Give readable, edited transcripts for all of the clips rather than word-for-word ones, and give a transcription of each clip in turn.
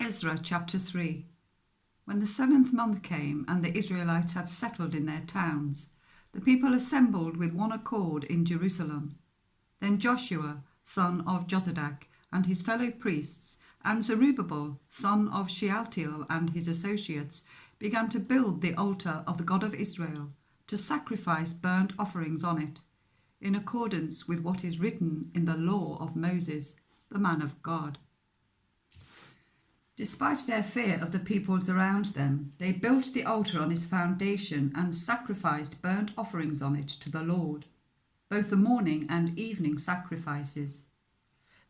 Ezra chapter 3. When the 7th month came and the Israelites had settled in their towns, the people assembled with one accord in Jerusalem. Then Joshua, son of Jozadak, and his fellow priests, and Zerubbabel, son of Shealtiel, and his associates, began to build the altar of the God of Israel, to sacrifice burnt offerings on it, in accordance with what is written in the law of Moses, the man of God. Despite their fear of the peoples around them, they built the altar on its foundation and sacrificed burnt offerings on it to the Lord, both the morning and evening sacrifices.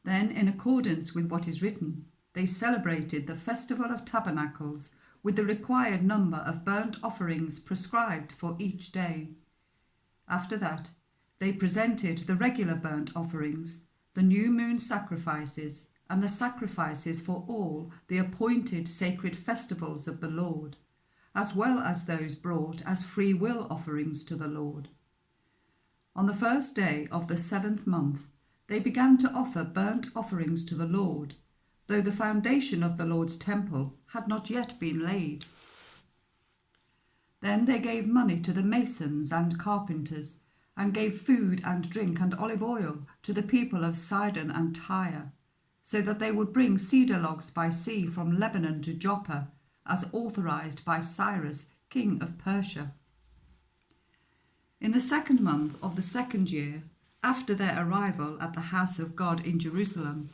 Then, in accordance with what is written, they celebrated the Festival of Tabernacles with the required number of burnt offerings prescribed for each day. After that, they presented the regular burnt offerings, the new moon sacrifices, and the sacrifices for all the appointed sacred festivals of the Lord, as well as those brought as free will offerings to the Lord. On the first day of the 7th month, they began to offer burnt offerings to the Lord, though the foundation of the Lord's temple had not yet been laid. Then they gave money to the masons and carpenters, and gave food and drink and olive oil to the people of Sidon and Tyre, so that they would bring cedar logs by sea from Lebanon to Joppa, as authorized by Cyrus, king of Persia. In the 2nd month of the 2nd year, after their arrival at the house of God in Jerusalem,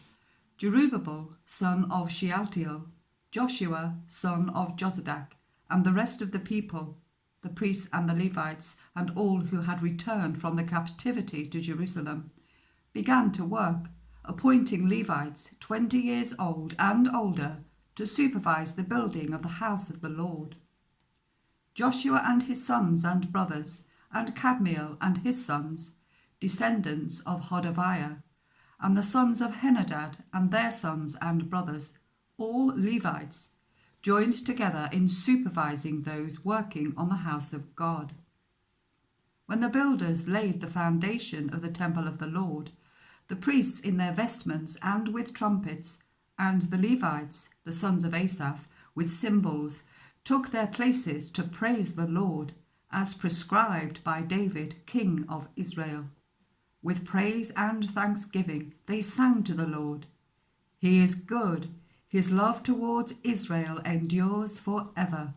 Zerubbabel, son of Shealtiel, Joshua, son of Jozadak, and the rest of the people, the priests and the Levites, and all who had returned from the captivity to Jerusalem, began to work, appointing Levites 20 years old and older to supervise the building of the house of the Lord. Joshua and his sons and brothers, and Kadmiel and his sons, descendants of Hodaviah, and the sons of Henadad and their sons and brothers, all Levites, joined together in supervising those working on the house of God. When the builders laid the foundation of the temple of the Lord, the priests in their vestments and with trumpets, and the Levites, the sons of Asaph, with cymbals, took their places to praise the Lord, as prescribed by David, king of Israel. With praise and thanksgiving they sang to the Lord. He is good, his love towards Israel endures forever.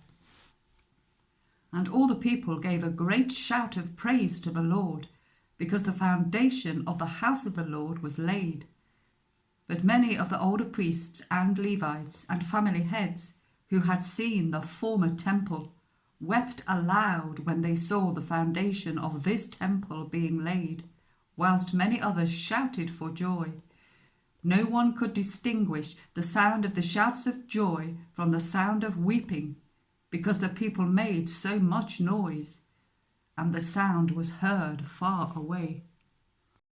And all the people gave a great shout of praise to the Lord, because the foundation of the house of the Lord was laid. But many of the older priests and Levites and family heads, who had seen the former temple, wept aloud when they saw the foundation of this temple being laid, whilst many others shouted for joy. No one could distinguish the sound of the shouts of joy from the sound of weeping, because the people made so much noise, and the sound was heard far away.